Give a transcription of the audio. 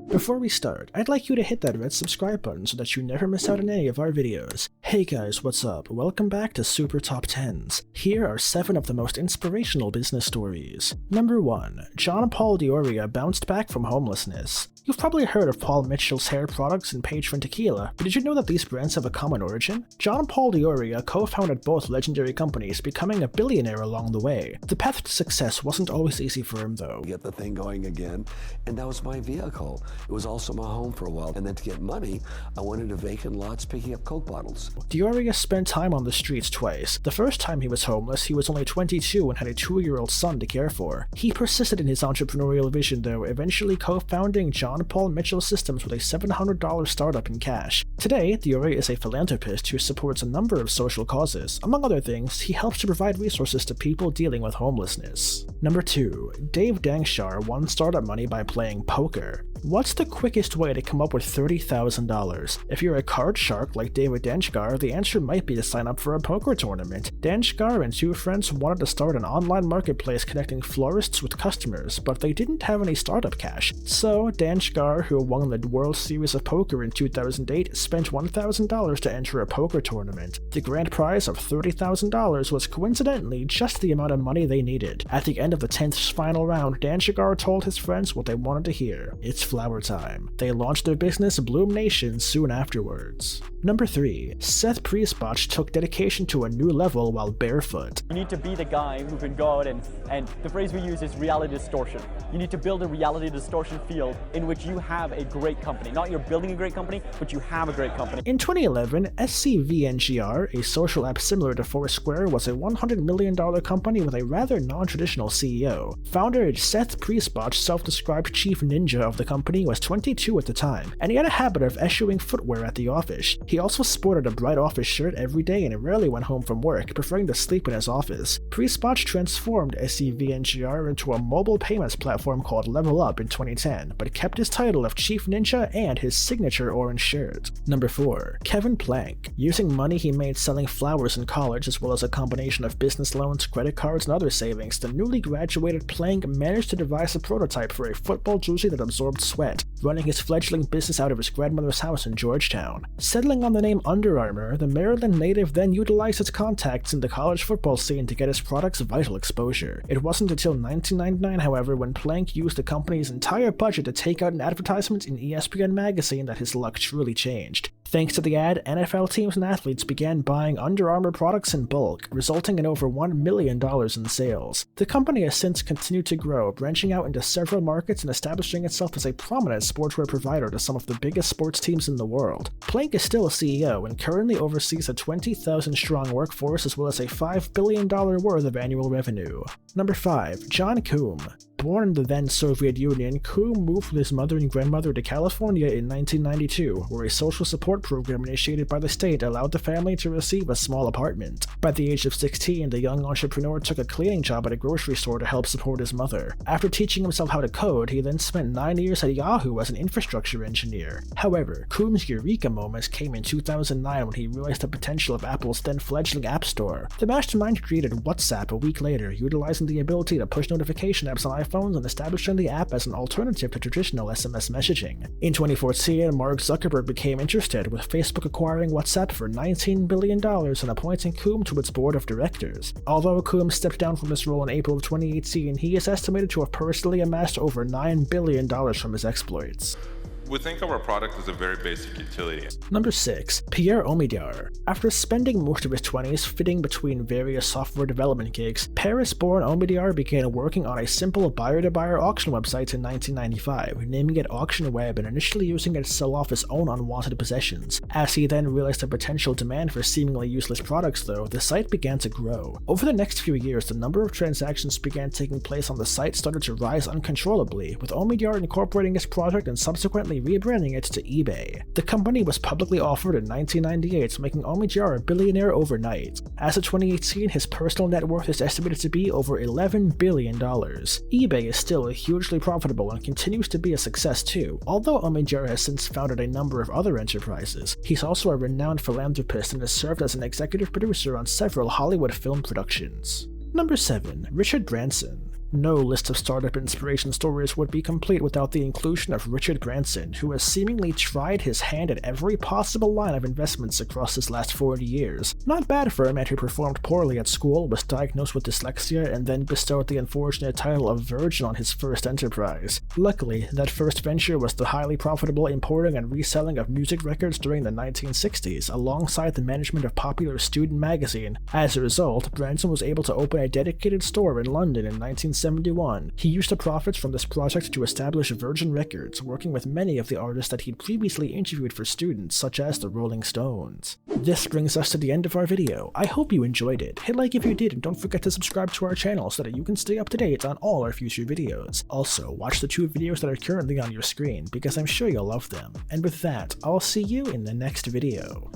Before we start, I'd like you to hit that red subscribe button so that you never miss out on any of our videos. Hey guys, what's up? Welcome back to Super Top 10s. Here are 7 of the most inspirational business stories. Number 1. John Paul DeOria bounced back from homelessness. You've probably heard of Paul Mitchell's hair products and Patron Tequila, but did you know that these brands have a common origin? John Paul DeOria co-founded both legendary companies, becoming a billionaire along the way. The path to success wasn't always easy for him though. Get the thing going again, and that was my vehicle. It was also my home for a while, and then to get money, I went into vacant lots picking up Coke bottles. DeOria spent time on the streets twice. The first time he was homeless, he was only 22 and had a 2-year-old son to care for. He persisted in his entrepreneurial vision though, eventually co-founding John Paul Mitchell Systems with a $700 startup in cash. Today, DeOria is a philanthropist who supports a number of social causes. Among other things, he helps to provide resources to people dealing with homelessness. Number 2. Dave Dankshar won startup money by playing poker. What's the quickest way to come up with $30,000? If you're a card shark like David Danshgar, the answer might be to sign up for a poker tournament. Danshgar and 2 friends wanted to start an online marketplace connecting florists with customers, but they didn't have any startup cash. So Danshgar, who won the World Series of Poker in 2008, spent $1,000 to enter a poker tournament. The grand prize of $30,000 was coincidentally just the amount of money they needed. At the end of the 10th final round, Danshgar told his friends what they wanted to hear. It's flower time. They launched their business Bloom Nation soon afterwards. Number 3. Seth Priestbach took dedication to a new level while barefoot. You need to be the guy who can go out and the phrase we use is reality distortion. You need to build a reality distortion field in which you have a great company. Not you're building a great company, but you have a great company. In 2011, SCVNGR, a social app similar to Foursquare, was a $100 million company with a rather non-traditional CEO. Founder Seth Priestbach, self-described chief ninja of the company, was 22 at the time, and he had a habit of eschewing footwear at the office. He also sported a bright office shirt every day and rarely went home from work, preferring to sleep in his office. Priestbach transformed SCVNGR into a mobile payments platform called Level Up in 2010, but kept his title of Chief Ninja and his signature orange shirt. Number 4. Kevin Plank. Using money he made selling flowers in college, as well as a combination of business loans, credit cards, and other savings, the newly graduated Plank managed to devise a prototype for a football jersey that absorbed sweat, running his fledgling business out of his grandmother's house in Georgetown. Settling on the name Under Armour, the Maryland native then utilized his contacts in the college football scene to get his products vital exposure. It wasn't until 1999, however, when Plank used the company's entire budget to take out an advertisement in ESPN magazine that his luck truly changed. Thanks to the ad, NFL teams and athletes began buying Under Armour products in bulk, resulting in over $1 million in sales. The company has since continued to grow, branching out into several markets and establishing itself as a prominent sportswear provider to some of the biggest sports teams in the world. Plank is still a CEO and currently oversees a 20,000-strong workforce as well as a $5 billion worth of annual revenue. Number 5. John Coombe. Born in the then Soviet Union, Coombe moved with his mother and grandmother to California in 1992, where a social support program initiated by the state allowed the family to receive a small apartment. By the age of 16, the young entrepreneur took a cleaning job at a grocery store to help support his mother. After teaching himself how to code, he then spent 9 years at Yahoo as an infrastructure engineer. However, Coombe's eureka moment came in 2009 when he realized the potential of Apple's then fledgling App Store. The mastermind created WhatsApp a week later, utilizing the ability to push notification apps on iPhones and establishing the app as an alternative to traditional SMS messaging. In 2014, Mark Zuckerberg became interested, with Facebook acquiring WhatsApp for $19 billion and appointing Coombe to its board of directors. Although Coombe stepped down from this role in April of 2018, he is estimated to have personally amassed over $9 billion from his exploits. We think of our product as a very basic utility. Number 6. Pierre Omidyar. After spending most of his 20s fitting between various software development gigs, Paris-born Omidyar began working on a simple buyer-to-buyer auction website in 1995, naming it Auction Web and initially using it to sell off his own unwanted possessions. As he then realized the potential demand for seemingly useless products though, the site began to grow. Over the next few years, the number of transactions began taking place on the site started to rise uncontrollably, with Omidyar incorporating his project and subsequently rebranding it to eBay. The company was publicly offered in 1998, making Omidyar a billionaire overnight. As of 2018, his personal net worth is estimated to be over $11 billion. eBay is still hugely profitable and continues to be a success too, although Omidyar has since founded a number of other enterprises. He's also a renowned philanthropist and has served as an executive producer on several Hollywood film productions. Number 7. Richard Branson. No list of startup inspiration stories would be complete without the inclusion of Richard Branson, who has seemingly tried his hand at every possible line of investments across his last 40 years. Not bad for a man who performed poorly at school, was diagnosed with dyslexia, and then bestowed the unfortunate title of Virgin on his first enterprise. Luckily, that first venture was the highly profitable importing and reselling of music records during the 1960s, alongside the management of popular student magazine. As a result, Branson was able to open a dedicated store in London in 1971. He used the profits from this project to establish Virgin Records, working with many of the artists that he'd previously interviewed for students, such as the Rolling Stones. This brings us to the end of our video. I hope you enjoyed it. Hit like if you did, and don't forget to subscribe to our channel so that you can stay up to date on all our future videos. Also, watch the 2 videos that are currently on your screen, because I'm sure you'll love them. And with that, I'll see you in the next video.